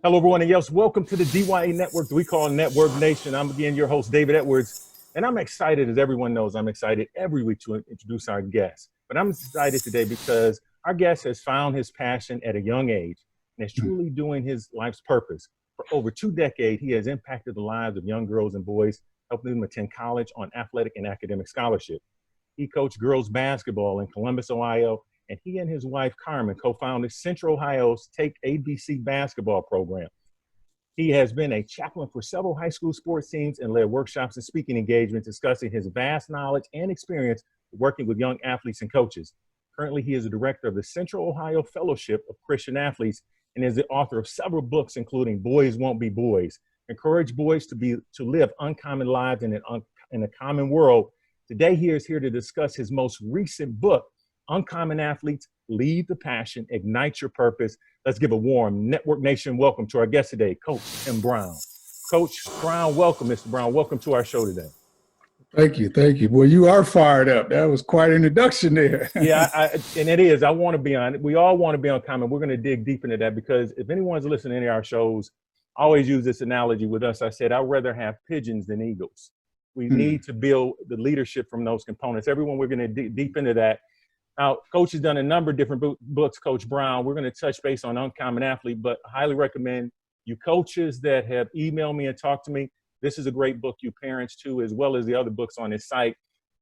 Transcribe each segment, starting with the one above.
Hello, everyone, and yes, welcome to the DYA Network that we call Network Nation. I'm again your host, David Edwards, and I'm excited, as everyone knows, I'm excited every week to introduce our guest. But I'm excited today because our guest has found his passion at a young age and is truly doing his life's purpose. For over 2 decades, he has impacted the lives of young girls and boys, helping them attend college on athletic and academic scholarship. He coached girls basketball in Columbus, Ohio, and he and his wife, Karmen, co-founded Central Ohio's Take ABC basketball program. He has been a chaplain for several high school sports teams and led workshops and speaking engagements discussing his vast knowledge and experience working with young athletes and coaches. Currently, he is the director of the Central Ohio Fellowship of Christian Athletes and is the author of several books, including Boys Won't Be Boys, Encourage Boys to Live Uncommon Lives in a Common World. Today, he is here to discuss his most recent book, Uncommon Athletes, Lead the Passion, Ignite Your Purpose. Let's give a warm Network Nation welcome to our guest today, Coach Tim Brown. Coach Brown, welcome, Mr. Brown. Welcome to our show today. Thank you. Thank you. Boy, you are fired up. That was quite an introduction there. Yeah, and it is. I want to be on it. We all want to be on Common. We're going to dig deep into that because if anyone's listening to any of our shows, I always use this analogy with us. I said, I'd rather have pigeons than eagles. We need to build the leadership from those components. Everyone, we're going to dig deep into that. Now, Coach has done a number of different books, Coach Brown. We're going to touch base on Uncommon Athlete, but I highly recommend you coaches that have emailed me and talked to me. This is a great book, you parents too, as well as the other books on his site.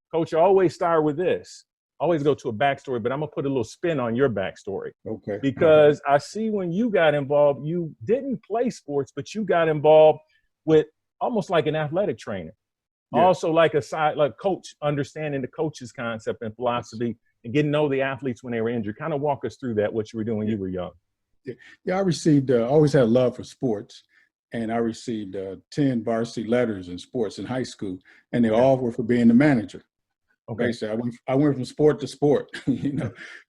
Coach, I always start with this. I always go to a backstory, but I'm going to put a little spin on your backstory. Okay. Because I see when you got involved, you didn't play sports, but you got involved with almost like an athletic trainer. Yeah. Also like coach, understanding the coach's concept and philosophy and getting to know the athletes when they were injured. Kind of walk us through that, what you were doing when you were young. Yeah, I received, always had love for sports. And I received 10 varsity letters in sports in high school. And they all were for being the manager. Okay. Basically, I went from sport to sport,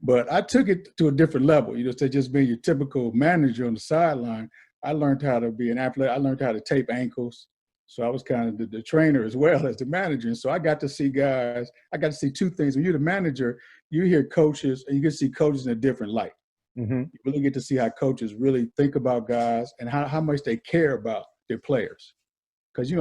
but I took it to a different level. Instead of just being your typical manager on the sideline, I learned how to be an athlete. I learned how to tape ankles. So I was kind of the trainer as well as the manager. And so I got to see guys, I got to see two things. When you're the manager, you hear coaches and you get to see coaches in a different light. Mm-hmm. You really get to see how coaches really think about guys and how much they care about their players. Because,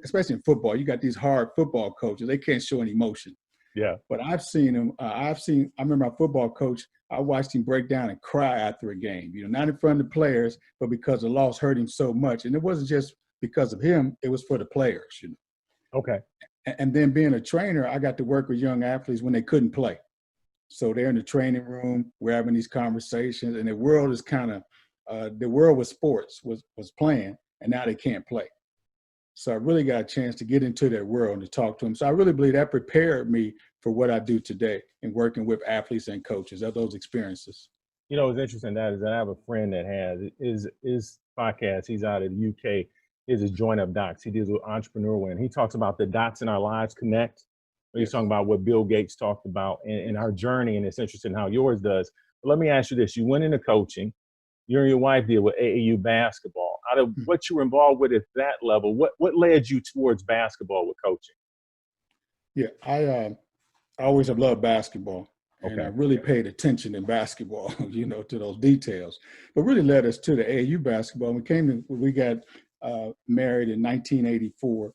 especially in football, you got these hard football coaches. They can't show any emotion. Yeah. But I've seen them. I remember my football coach, I watched him break down and cry after a game, not in front of the players, but because the loss hurt him so much. And it wasn't just because of him, it was for the players, Okay. And then being a trainer, I got to work with young athletes when they couldn't play. So they're in the training room, we're having these conversations, and the world is kind of, the world with sports was playing, and now they can't play. So I really got a chance to get into their world and to talk to them. So I really believe that prepared me for what I do today in working with athletes and coaches, those experiences. What's interesting is that I have a friend that has his podcast. He's out of the UK. Is his Join Up Docs. He deals with entrepreneurial, and he talks about the dots in our lives connect. He's talking about what Bill Gates talked about in our journey, and it's interesting how yours does. But let me ask you this. You went into coaching. You and your wife did with AAU basketball. Out of what you were involved with at that level, what led you towards basketball with coaching? Yeah, I always have loved basketball. And I really paid attention in basketball, to those details. But really led us to the AAU basketball. We got married in 1984.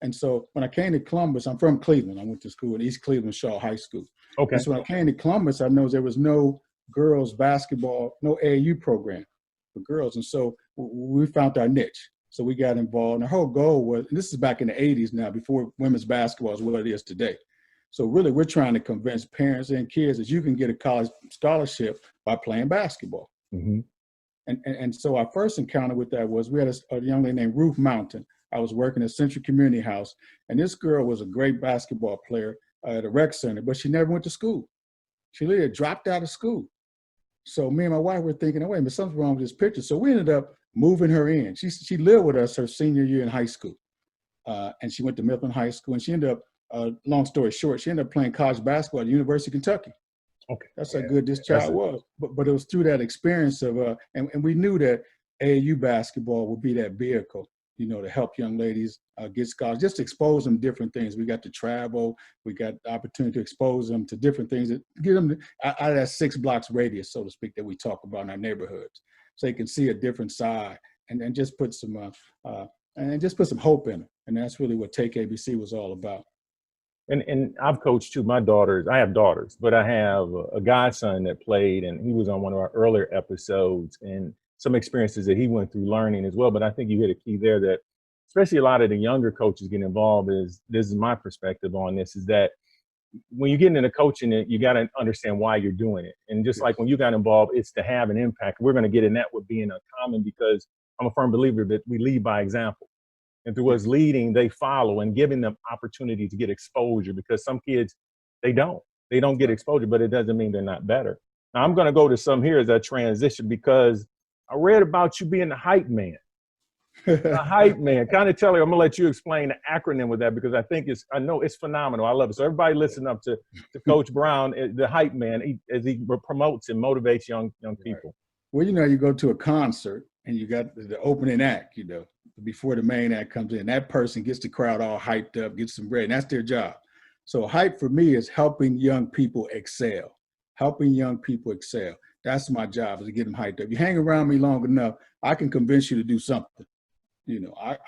And so when I came to Columbus, I'm from Cleveland. I went to school at East Cleveland Shaw High School. Okay. And so when I came to Columbus, I noticed there was no girls basketball, no AAU program for girls. And so we found our niche. So we got involved. And our whole goal was, and this is back in the 80s now, before women's basketball is what it is today. So really, we're trying to convince parents and kids that you can get a college scholarship by playing basketball. Mm-hmm. And so our first encounter with that was we had a young lady named Ruth Mountain. I was working at Central Community House, and this girl was a great basketball player at a rec center, but she never went to school. She literally dropped out of school. So me and my wife were thinking, oh, wait a minute, something's wrong with this picture. So we ended up moving her in. She lived with us her senior year in high school, and she went to Mifflin High School, and she ended up, long story short, she ended up playing college basketball at the University of Kentucky. Okay, that's how good this child was. But it was through that experience of, and we knew that AAU basketball would be that vehicle, to help young ladies get scholarships, just to expose them to different things. We got to travel. We got the opportunity to expose them to different things that get them out of that 6 blocks radius, so to speak, that we talk about in our neighborhoods. so they can see a different side and just put some hope in it. And that's really what Take ABC was all about. And I've coached too. My daughters, I have daughters, but I have a godson that played, and he was on one of our earlier episodes, and some experiences that he went through learning as well. But I think you hit a key there that, especially a lot of the younger coaches get involved, this is my perspective on this, is that when you get into coaching it, you got to understand why you're doing it. And just like when you got involved, it's to have an impact. We're going to get in that with being uncommon, because I'm a firm believer that we lead by example. And through us leading, they follow, and giving them opportunity to get exposure, because some kids, they don't get exposure, but it doesn't mean they're not better. Now I'm going to go to some here as I transition, because I read about you being the hype man. The hype man. Kind of tell her, I'm gonna let you explain the acronym with that, because I know it's phenomenal. I love it. So everybody listen up to Coach Brown, the hype man, as he promotes and motivates young people. Well, you go to a concert and you got the opening act, before the main act comes in. That person gets the crowd all hyped up, gets some bread, and that's their job. So hype for me is helping young people excel. That's my job, is to get them hyped up. You hang around me long enough, I can convince you to do something.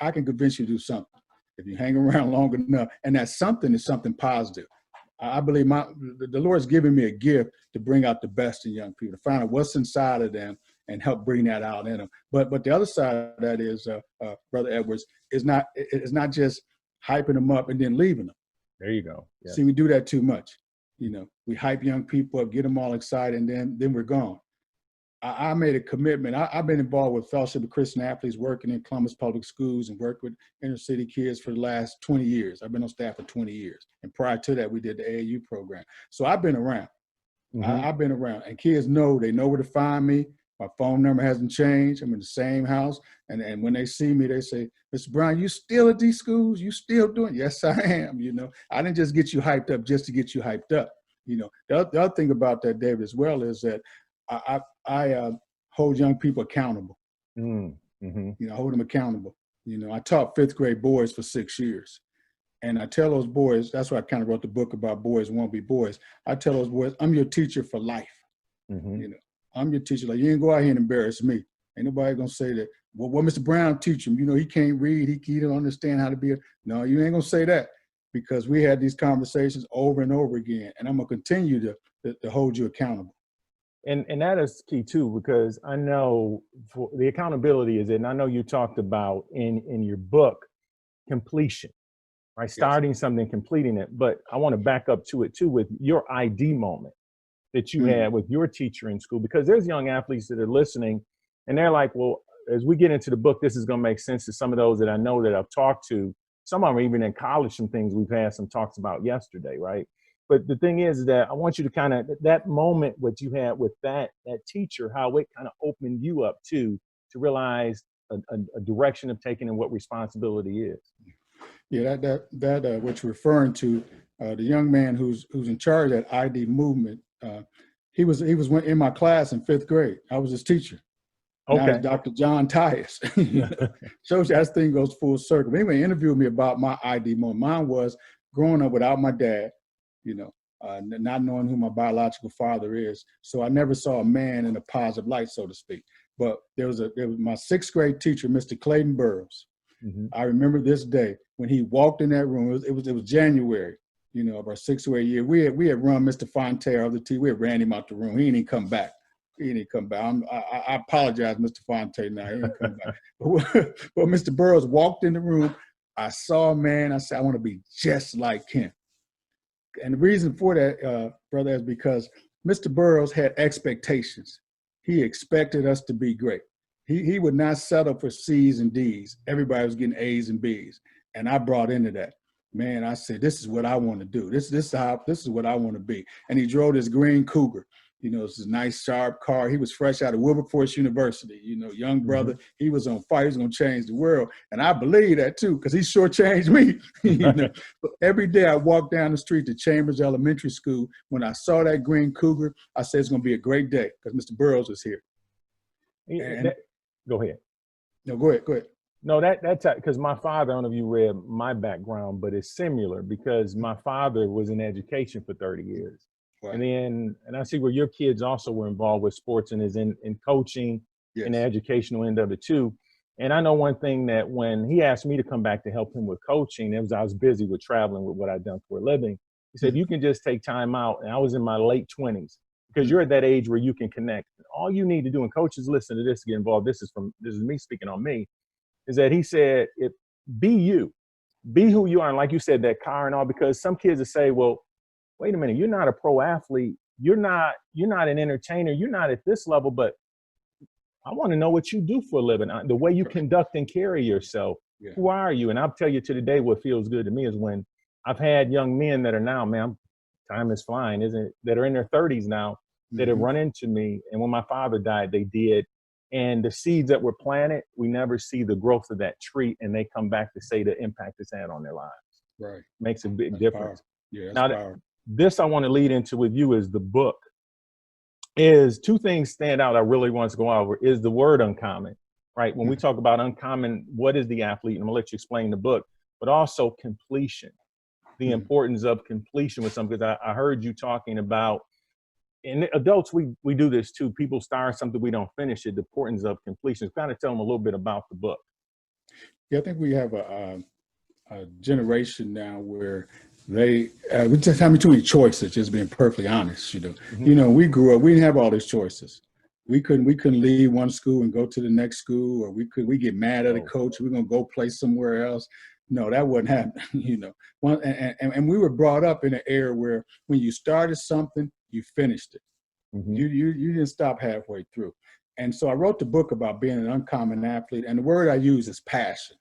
I can convince you to do something if you hang around long enough, and that something is something positive. I believe the Lord's given me a gift to bring out the best in young people, to find out what's inside of them and help bring that out in them. But the other side of that is, Brother Edwards, is not just hyping them up and then leaving them. There you go. Yeah. See, we do that too much. We hype young people up, get them all excited, and then we're gone. I made a commitment. I've been involved with Fellowship of Christian Athletes, working in Columbus Public Schools, and worked with inner city kids for the last 20 years. I've been on staff for 20 years. And prior to that, we did the AAU program. So I've been around. I've been around. And kids they know where to find me. My phone number hasn't changed. I'm in the same house. And when they see me, they say, Mr. Brown, you still at these schools? You still doing? Yes, I am. I didn't just get you hyped up just to get you hyped up. The other thing about that, David, as well, is that I hold young people accountable. I hold them accountable. I taught fifth grade boys for 6 years. And I tell those boys, that's why I kind of wrote the book about boys won't be boys. I tell those boys, I'm your teacher for life. I'm your teacher. Like, you ain't go out here and embarrass me. Ain't nobody gonna say that, well, what Mr. Brown teach him? He can't read, he don't understand how to be no, you ain't gonna say that, because we had these conversations over and over again. And I'm gonna continue to hold you accountable. And that is key too, because I know the accountability is it. And I know you talked about in your book, completion, right? Starting something, completing it. But I want to back up to it too, with your ID moment that you had with your teacher in school, because there's young athletes that are listening and they're like, well, as we get into the book, this is going to make sense to some of those that I know that I've talked to. Some of them are even in college, some things we've had some talks about yesterday, right? But the thing is that I want you to kind of, that moment what you had with that teacher, how it kind of opened you up to realize a direction of taking and what responsibility is. Yeah, that what you're referring to, the young man who's in charge of that ID movement, he was in my class in fifth grade. I was his teacher. Okay. Now he's Dr. John Tyus. Shows you how this thing goes full circle. But anyway, he interviewed me about my ID moment. Mine was growing up without my dad, not knowing who my biological father is. So I never saw a man in a positive light, so to speak. But there was my sixth grade teacher, Mr. Clayton Burrows. I remember this day when he walked in that room. It was January, of our sixth grade year. We had run Mr. Fonte of the team. We had ran him out the room. He didn't come back. I apologize, Mr. Fonte. Now he didn't come back. But Mr. Burrows walked in the room. I saw a man. I said, I want to be just like him. And the reason for that, brother, is because Mr. Burrows had expectations. He expected us to be great. He would not settle for C's and D's. Everybody was getting A's and B's. And I brought into that. Man, I said, this is what I want to do. This is what I want to be. And he drove this green Cougar. It's a nice, sharp car. He was fresh out of Wilberforce University, young brother. He was on fire. He was going to change the world. And I believe that, too, because he sure changed me. But every day I walked down the street to Chambers Elementary School. When I saw that green Cougar, I said, it's going to be a great day because Mr. Burrows is here. Go ahead. No, go ahead. No, that's because my father, I don't know if you read my background, but it's similar because my father was in education for 30 years. Right. And I see where your kids also were involved with sports and is in coaching and the educational end of it too. And I know one thing that when he asked me to come back to help him with coaching, it was I was busy with traveling with what I'd done for a living. He said, you can just take time out. And I was in my late 20s because you're at that age where you can connect. All you need to do, and coaches listen to this, get involved. This is me speaking on me, is that he said, be you, be who you are. And like you said, that car and all, because some kids will say, well, wait a minute, you're not a pro athlete. You're not an entertainer. You're not at this level, but I want to know what you do for a living, the way you conduct and carry yourself. Yeah. Who are you? And I'll tell you to today, what feels good to me is when I've had young men that are now, man, time is flying, isn't it? That are in their 30s now, that have run into me. And when my father died, they did. And the seeds that were planted, we never see the growth of that tree. And they come back to say the impact it's had on their lives. Right. Makes a big difference. Yeah. Now, this I want to lead into with you is the book. Is two things stand out I really want to go over is the word uncommon, right? When we talk about uncommon, what is the athlete? And I'm gonna let you explain the book, but also completion, the importance of completion with something. Because I heard you talking about, and adults, we do this too. People start something, we don't finish it, the importance of completion. Kind of tell them a little bit about the book. Yeah, I think we have a generation now where we just have too many choices, just being perfectly honest, You know, we grew up, we didn't have all these choices. We couldn't leave one school and go to the next school, or we get mad at a coach, we're gonna go play somewhere else. No, that wasn't happening, And we were brought up in an era where when you started something, you finished it. You didn't stop halfway through. And so I wrote the book about being an uncommon athlete, and the word I use is passion.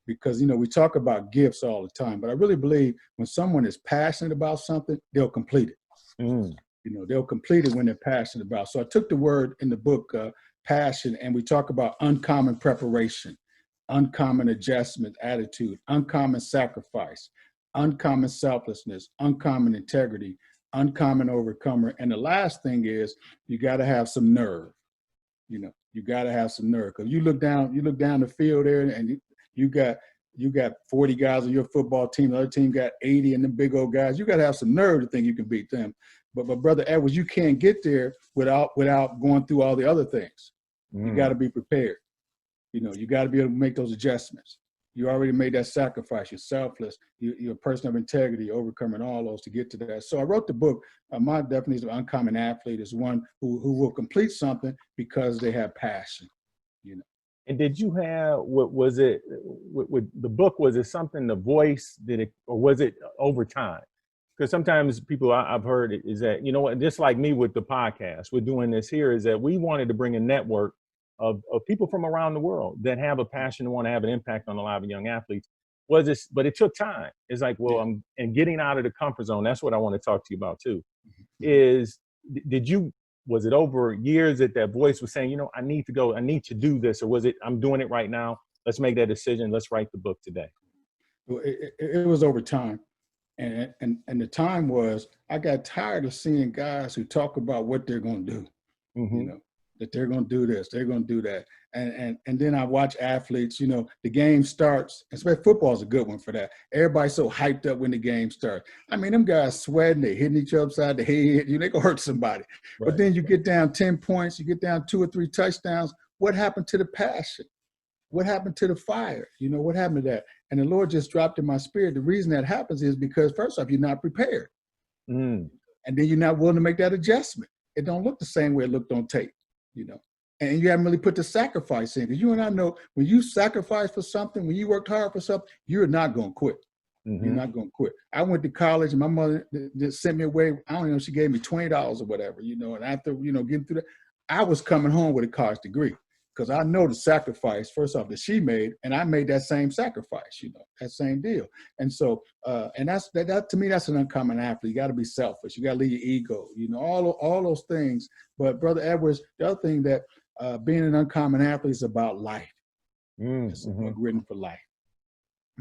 Because, we talk about gifts all the time, but I really believe when someone is passionate about something, they'll complete it. They'll complete it when they're passionate about. So I took the word in the book, passion, and we talk about uncommon preparation, uncommon adjustment, attitude, uncommon sacrifice, uncommon selflessness, uncommon integrity, uncommon overcomer. And the last thing is you got to have some nerve. You got to have some nerve, because you look down the field there, and you got 40 guys on your football team. The other team got 80, and them big old guys. You got to have some nerve to think you can beat them. But Brother Edwards, you can't get there without going through all the other things. You got to be prepared. You got to be able to make those adjustments. You already made that sacrifice. You're selfless. You're a person of integrity, overcoming all those to get to that. So I wrote the book. My definition of uncommon athlete is one who will complete something because they have passion. And did you have, what was it, with the book, was it something, the voice, or was it over time? Because sometimes people I've heard it is that, just like me with the podcast, we're doing this here, is that we wanted to bring a network of people from around the world that have a passion and want to have an impact on the lives of young athletes. But it took time. It's like, and getting out of the comfort zone, that's what I want to talk to you about too, was it over years that voice was saying, I need to go, I need to do this? Or was it, I'm doing it right now, let's make that decision, let's write the book today? Well, it was over time. And the time was, I got tired of seeing guys who talk about what they're going to do, that they're going to do this, they're going to do that. And then I watch athletes, the game starts, especially football is a good one for that. Everybody's so hyped up when the game starts. I mean, them guys sweating, they hitting each other upside the head, they gonna hurt somebody. Right. But then you get down 10 points, you get down 2 or 3 touchdowns. What happened to the passion? What happened to the fire? What happened to that? And the Lord just dropped in my spirit. The reason that happens is because, first off, you're not prepared. And then you're not willing to make that adjustment. It don't look the same way it looked on tape, and you haven't really put the sacrifice in. Because you and I know when you sacrifice for something, when you worked hard for something, you're not going to quit. You're not going to quit. I went to college and my mother just sent me away. I don't know, she gave me $20 or whatever, and after, getting through that, I was coming home with a college degree. Because I know the sacrifice, first off, that she made, and I made that same sacrifice, that same deal. And so, and that to me, that's an uncommon athlete. You got to be selfish. You got to leave your ego, all those things. But Brother Edwards, the other thing that being an uncommon athlete is about life. It's written for life.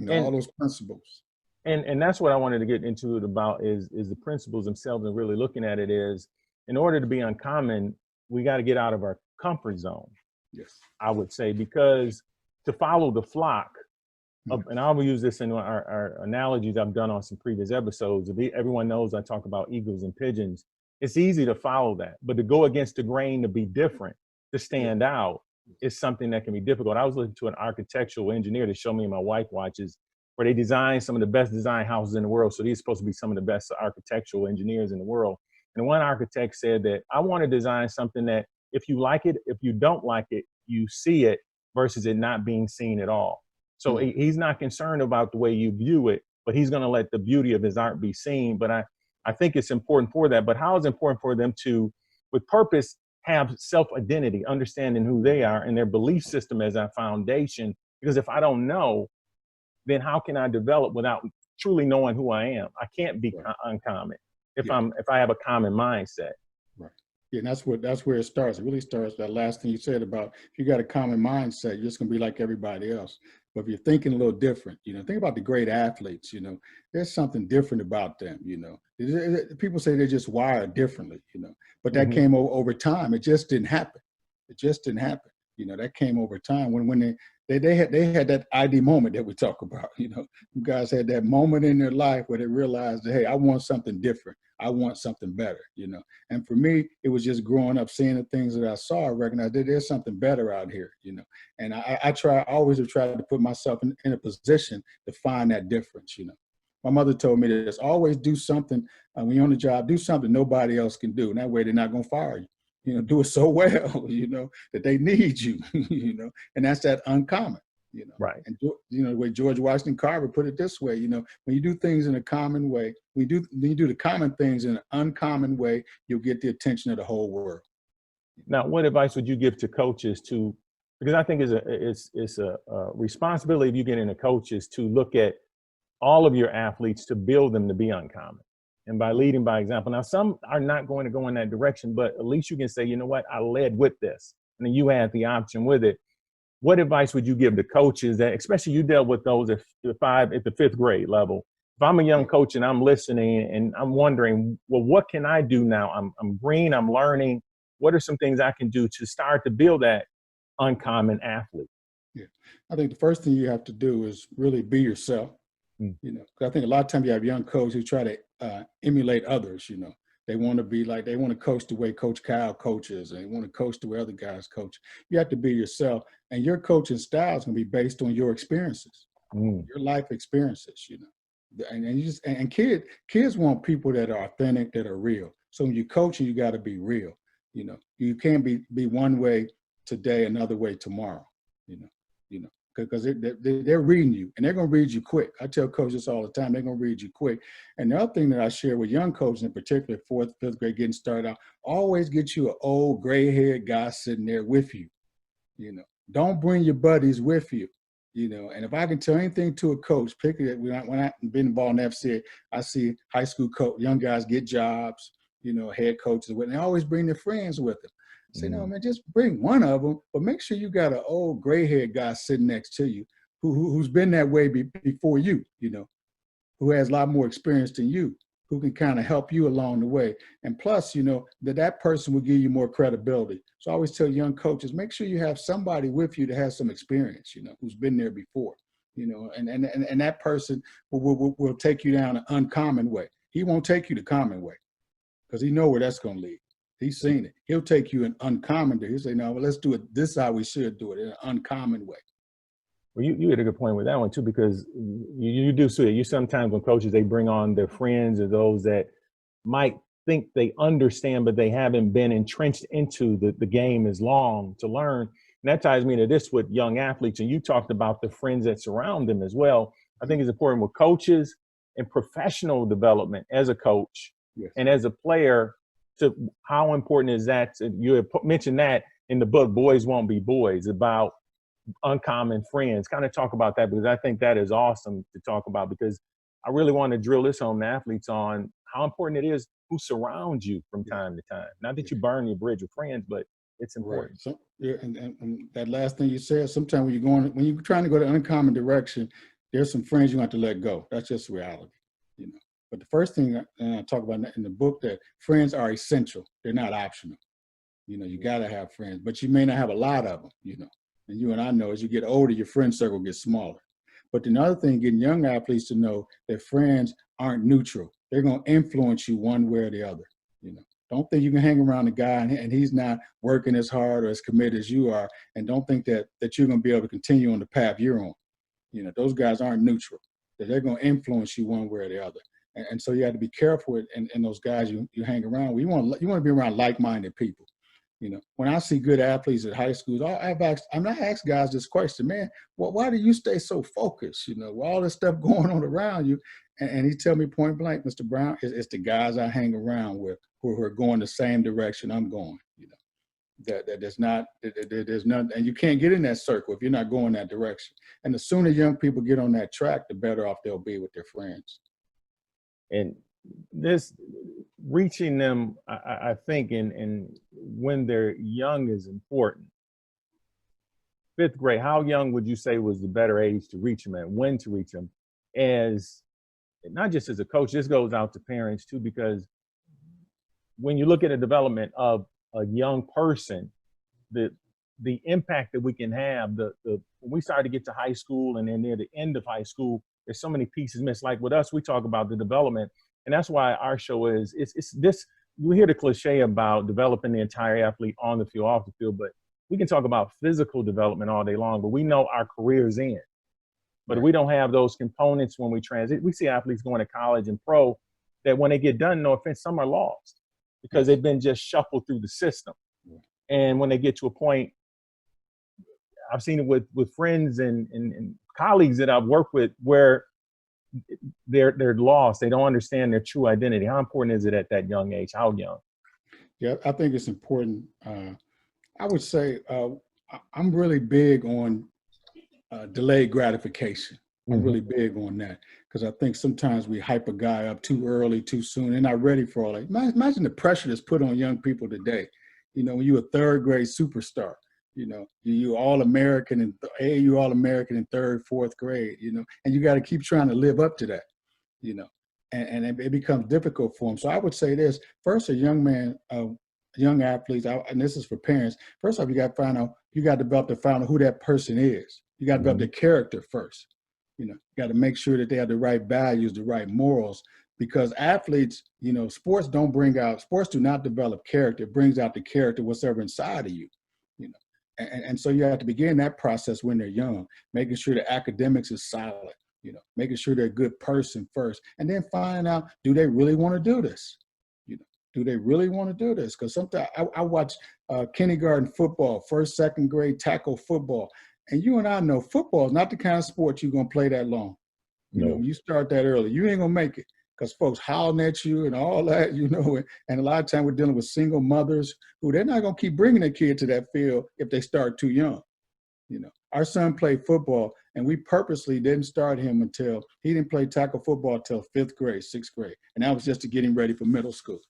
All those principles. And that's what I wanted to get into it about is the principles themselves, and really looking at it is, in order to be uncommon, we got to get out of our comfort zone. Yes, I would say, because to follow the flock, and I will use this in our analogies I've done on some previous episodes. Everyone knows I talk about eagles and pigeons. It's easy to follow that, but to go against the grain, to be different, to stand out is something that can be difficult. I was listening to an architectural engineer to show me, my wife watches, where they design some of the best design houses in the world. So these are supposed to be some of the best architectural engineers in the world. And one architect said that I want to design something that if you like it, if you don't like it, you see it versus it not being seen at all. So he's not concerned about the way you view it, but he's going to let the beauty of his art be seen. But I think it's important for that. But how is it important for them to, with purpose, have self-identity, understanding who they are and their belief system as our foundation? Because if I don't know, then how can I develop without truly knowing who I am? I can't be uncommon if I have a common mindset. Right. Yeah, and that's where it starts. It really starts, that last thing you said about, if you got a common mindset, you're just gonna be like everybody else. But if you're thinking a little different, think about the great athletes, there's something different about them, People say they're just wired differently, but that came over time. It just didn't happen. It just didn't happen. That came over time when they had that ID moment that we talk about, You guys had that moment in their life where they realized that, hey, I want something different. I want something better, And for me, it was just growing up, seeing the things that I saw, I recognized that there's something better out here, And I always have tried to put myself in a position to find that difference, My mother told me this: always do something when you're on the job, do something nobody else can do. And that way they're not going to fire you. Do it so well, that they need you, and that's that uncommon, Right. And, the way George Washington Carver put it this way, when you do things in a common way, when you do the common things in an uncommon way, you'll get the attention of the whole world. Now, what advice would you give to coaches because I think it's a responsibility of you getting the coaches to look at all of your athletes to build them to be uncommon. And by leading by example. Now, some are not going to go in that direction, but at least you can say, you know what, I led with this. And then you had the option with it. What advice would you give to coaches that, especially you dealt with those at the fifth grade level? If I'm a young coach and I'm listening and I'm wondering, well, what can I do now? I'm green, I'm learning. What are some things I can do to start to build that uncommon athlete? Yeah, I think the first thing you have to do is really be yourself. I think a lot of times you have young coaches who try to emulate others. They want to coach the way Coach Kyle coaches, and they want to coach the way other guys coach. You have to be yourself, and your coaching style is going to be based on your experiences, your life experiences. And kids want people that are authentic, that are real. So when you're coaching, you got to be real. You can't be one way today, another way tomorrow. Because they're reading you, and they're going to read you quick. I tell coaches all the time, they're going to read you quick. And the other thing that I share with young coaches, in particular, 4th, 5th grade, getting started out, always get you an old gray-haired guy sitting there with you. Don't bring your buddies with you. And if I can tell anything to a coach, particularly when I've been involved in FCA, I see high school young guys get jobs, head coaches, and they always bring their friends with them. Say, no, man, just bring one of them, but make sure you got an old gray-haired guy sitting next to you who's been that way before you, who has a lot more experience than you, who can kind of help you along the way. And plus, that person will give you more credibility. So I always tell young coaches, make sure you have somebody with you that has some experience, who's been there before, and that person will take you down an uncommon way. He won't take you the common way because he knows where that's going to lead. He's seen it. He'll take you an uncommon way. He'll say, no, well, let's do it. This is how we should do it, in an uncommon way. Well, you had a good point with that one too, because you do see it. You sometimes when coaches, they bring on their friends or those that might think they understand, but they haven't been entrenched into the game as long to learn. And that ties me to this with young athletes. And you talked about the friends that surround them as well. I think it's important with coaches and professional development as a coach and as a player. To how important is that? You had mentioned that in the book, Boys Won't Be Boys, about uncommon friends. Kind of talk about that, because I think that is awesome to talk about, because I really want to drill this home to athletes on how important it is who surrounds you from time to time. Not that you burn your bridge with friends, but it's important. Right. So, and that last thing you said, sometimes when you're trying to go to an uncommon direction, there's some friends you have to let go. That's just reality, But the first thing I talk about in the book, that friends are essential. They're not optional. You got to have friends, but you may not have a lot of them, And you and I know, as you get older, your friend circle gets smaller. But another thing, getting young athletes to know that friends aren't neutral. They're going to influence you one way or the other, Don't think you can hang around a guy and he's not working as hard or as committed as you are, and don't think that you're going to be able to continue on the path you're on. You know, those guys aren't neutral. That they're going to influence you one way or the other. And so you have to be careful in those guys you hang around with. You want to be around like-minded people. You know, when I see good athletes at high schools, I ask guys this question, man, why do you stay so focused? You know, with all this stuff going on around you. And he tell me point blank, Mr. Brown, it's the guys I hang around with who are going the same direction I'm going. You know, that there's nothing, and you can't get in that circle if you're not going that direction. And the sooner young people get on that track, the better off they'll be with their friends. And this reaching them, I think, and when they're young is important. 5th grade, how young would you say was the better age to reach them and when to reach them? As not just as a coach, this goes out to parents too, because when you look at the development of a young person, the impact that we can have, when we start to get to high school and then near the end of high school, there's so many pieces missed. Like with us, we talk about the development, and that's why our show is, it's this, we hear the cliche about developing the entire athlete on the field, off the field, but we can talk about physical development all day long, but we know our careers end. But we don't have those components when we transit. We see athletes going to college and pro that when they get done, no offense, some are lost because they've been just shuffled through the system. And when they get to a point, I've seen it with friends and colleagues that I've worked with where they're lost. They don't understand their true identity. How important is it at that young age? How young? Yeah, I think it's important. I would say I'm really big on delayed gratification. I'm really big on that because I think sometimes we hype a guy up too early, too soon. They're not ready for all that. Imagine the pressure that's put on young people today. You know, when you're a 3rd grade superstar, you know, you All-American and AAU All-American in 3rd, 4th grade, you know, and you got to keep trying to live up to that, you know, and it becomes difficult for them. So I would say this, first, a young man, young athletes, and this is for parents, first off, you got to develop to find out who that person is. You got to develop their character first. You know, you got to make sure that they have the right values, the right morals, because athletes, you know, sports do not develop character. It brings out the character, what's ever inside of you, you know. And so you have to begin that process when they're young, making sure the academics is solid, you know, making sure they're a good person first, and then find out, do they really want to do this? You know, do they really want to do this? Because sometimes I watch kindergarten football, 1st, 2nd grade tackle football, and you and I know football is not the kind of sport you're going to play that long. You know, you start that early, you ain't going to make it because folks howling at you and all that, you know, and a lot of time we're dealing with single mothers who they're not going to keep bringing their kid to that field if they start too young. You know, our son played football and we purposely didn't start him until he didn't play tackle football until 5th grade, 6th grade. And that was just to get him ready for middle school.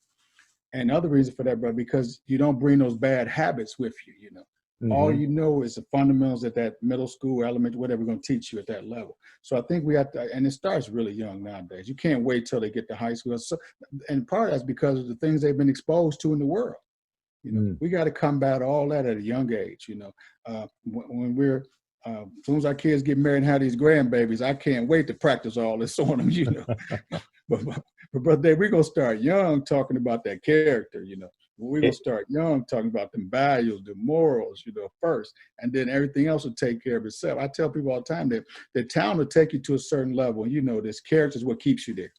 And the other reason for that, brother, because you don't bring those bad habits with you, you know. All you know is the fundamentals at that middle school, elementary, whatever we're going to teach you at that level. So I think we have to, and it starts really young nowadays. You can't wait till they get to high school. So, and part of that's because of the things they've been exposed to in the world. You know, we got to combat all that at a young age. You know, when we're, as soon as our kids get married and have these grandbabies, I can't wait to practice all this on them, you know. but Dave, we're going to start young talking about that character, you know. We're going to start young talking about the values, the morals, you know, first, and then everything else will take care of itself. I tell people all the time that the talent will take you to a certain level. And you know, this character is what keeps you there.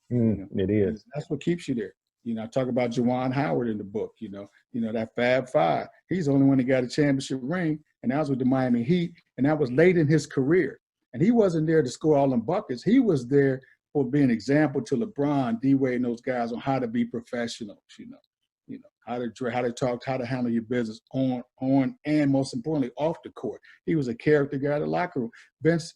You know? It is. That's what keeps you there. You know, I talk about Juwan Howard in the book, you know, that Fab Five. He's the only one that got a championship ring, and that was with the Miami Heat, and that was late in his career. And he wasn't there to score all them buckets. He was there for being an example to LeBron, D-Wade, and those guys on how to be professionals, you know, how to talk, how to handle your business on, and most importantly, off the court. He was a character guy in the locker room. Vince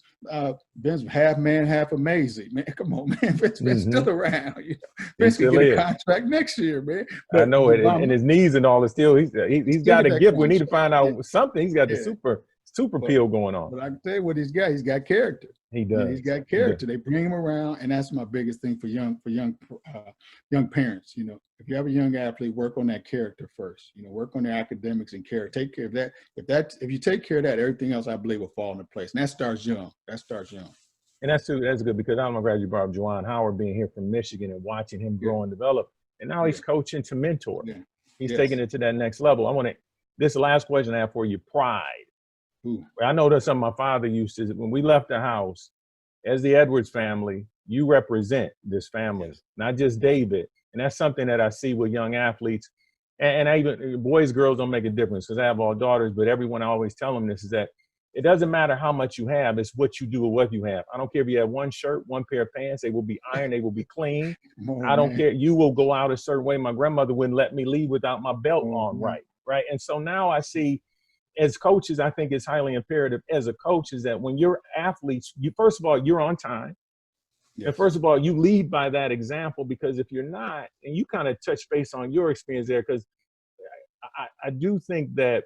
half man, half amazing, man. Come on, man. Vince still around. You know? Vince can get a contract next year, man. But, I know it, and his knees and all is still. He's got a gift. We need to find out something. He's got the super peel going on. But I can tell you what he's got. He's got character. He does. And he's got character. They bring him around, and that's my biggest thing for young parents. You know, if you have a young athlete, work on that character first. You know, work on their academics and character. Take care of that. If you take care of that, everything else I believe will fall into place. And that starts young. And that's good because I'm glad you brought up Juwan Howard being here from Michigan and watching him grow and develop. and now he's coaching to mentor. Yeah. He's Yes. taking it to that next level. This is the last question I have for you, pride. Ooh. I know that's something my father used to, when we left the house, as the Edwards family, you represent this family, not just David. And that's something that I see with young athletes. And I even, boys, girls don't make a difference because I have all daughters, but everyone, I always tell them this, is that it doesn't matter how much you have, it's what you do with what you have. I don't care if you have one shirt, one pair of pants, they will be ironed, they will be clean. I don't care. You will go out a certain way. My grandmother wouldn't let me leave without my belt on right. And so now I see, as coaches, I think it's highly imperative as a coach is that when you're athletes, first of all, you're on time. Yes. And first of all, you lead by that example, because if you're not, and you kind of touch base on your experience there, because I do think that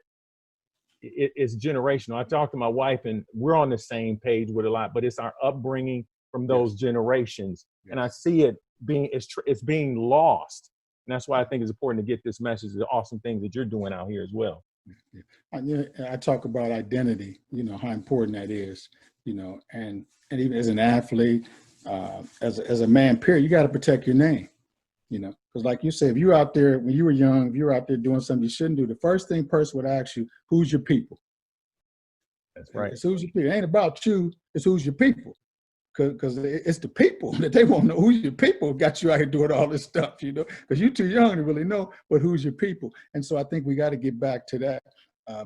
it's generational. I talked to my wife and we're on the same page with a lot, but it's our upbringing from those generations. And I see it it's being lost. And that's why I think it's important to get this message, the awesome things that you're doing out here as well. I talk about identity, how important that is, and even as an athlete, as a man, period, you got to protect your name, because like you said, if you're out there, when you were young, if you're out there doing something you shouldn't do, the first thing person would ask you, who's your people? That's right. It's who's your people. It ain't about you, it's who's your people. Because it's the people that they won't know who your people got you out here doing all this stuff, because you're too young to really know, but who's your people? And so I think we got to get back to that.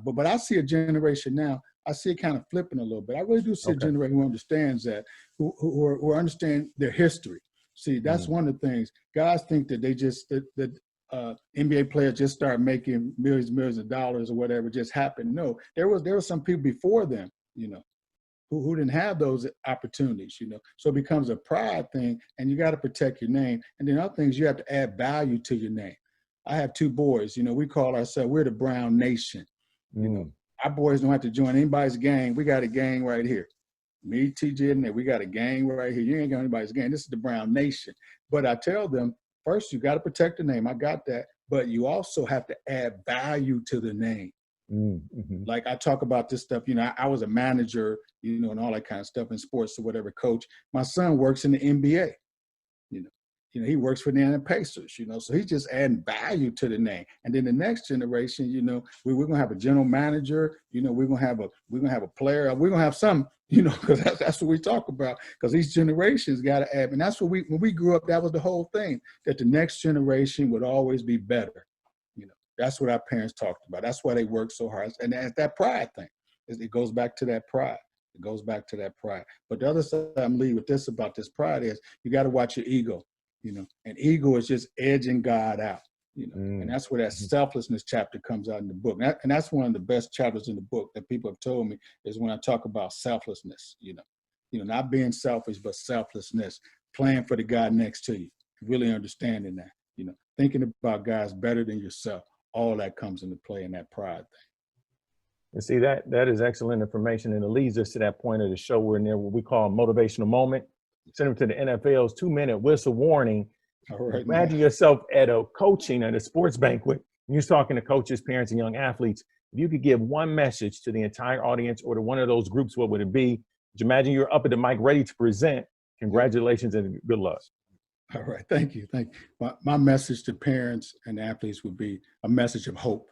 But I see a generation now, I see it kind of flipping a little bit. I really do see a generation who understands that, who understand their history. See, that's one of the things. Guys think that that NBA players just start making millions of dollars or whatever just happened. No, there was some people before them, who didn't have those opportunities, So it becomes a pride thing, and you got to protect your name. And then other things, you have to add value to your name. I have two boys, we call ourselves, we're the Brown Nation. Our boys don't have to join anybody's gang. We got a gang right here. Me, TJ, and we got a gang right here. You ain't got anybody's gang. This is the Brown Nation. But I tell them, first, you got to protect the name. I got that. But you also have to add value to the name. Like I talk about this stuff, I was a manager, and all that kind of stuff in sports or whatever, coach. My son works in the NBA, he works for the Indiana Pacers, so he's just adding value to the name. And then the next generation, we're going to have a general manager, we're going to have a player, we're going to have some, because that's what we talk about, because these generations got to add. And that's what when we grew up, that was the whole thing, that the next generation would always be better. That's what our parents talked about. That's why they worked so hard. And that's that pride thing. It goes back to that pride. It goes back to that pride. But the other side I'm leaving with this about this pride is you got to watch your ego, and ego is just edging God out, and that's where that selflessness chapter comes out in the book. And that's one of the best chapters in the book that people have told me is when I talk about selflessness, not being selfish, but selflessness, playing for the guy next to you, really understanding that, thinking about guys better than yourself. All that comes into play in that pride thing. And see, that is excellent information. And it leads us to that point of the show. We're near what we call a motivational moment. Similar to the NFL's 2-minute whistle warning. All right, imagine yourself at a sports banquet. You're talking to coaches, parents, and young athletes. If you could give one message to the entire audience or to one of those groups, what would it be? Would you imagine you're up at the mic ready to present? Congratulations and good luck. All right. Thank you. My message to parents and athletes would be a message of hope.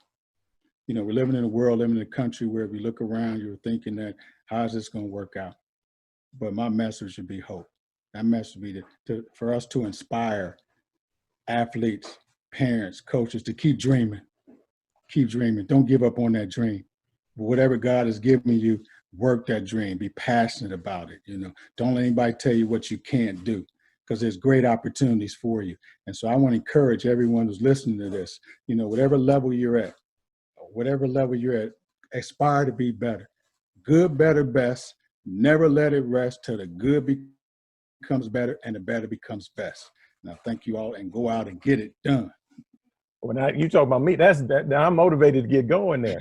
We're living in a world, living in a country where if you look around, you're thinking that how is this going to work out? But my message would be hope. That message would be for us to inspire athletes, parents, coaches to keep dreaming. Keep dreaming. Don't give up on that dream. But whatever God has given you, work that dream. Be passionate about it. Don't let anybody tell you what you can't do, because there's great opportunities for you. And so I want to encourage everyone who's listening to this, whatever level you're at, aspire to be better. Good, better, best. Never let it rest till the good becomes better and the better becomes best. Now, thank you all, and go out and get it done. Well, now you talk about me. Now I'm motivated to get going there.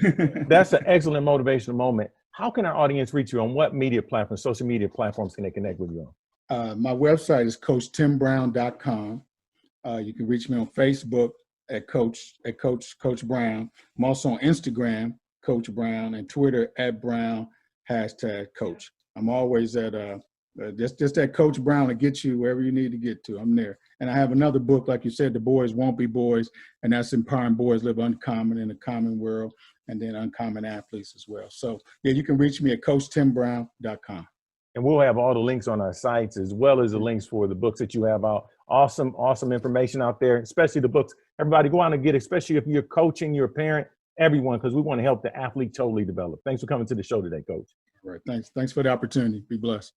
That's an excellent motivational moment. How can our audience reach you? On what media platforms, social media platforms can they connect with you on? My website is CoachTimBrown.com. You can reach me on Facebook at Coach Brown. I'm also on Instagram, Coach Brown, and Twitter @Brown #Coach. I'm always at just that Coach Brown to get you wherever you need to get to. I'm there. And I have another book, like you said, The Boys Won't Be Boys, and that's Empowering Boys Live Uncommon in a Common World, and then Uncommon Athletes as well. So yeah, you can reach me at CoachTimBrown.com. And we'll have all the links on our sites, as well as the links for the books that you have out. Awesome, awesome information out there, especially the books. Everybody go out and get it, especially if you're coaching, you're a parent, everyone, because we want to help the athlete totally develop. Thanks for coming to the show today, Coach. All right. Thanks for the opportunity. Be blessed.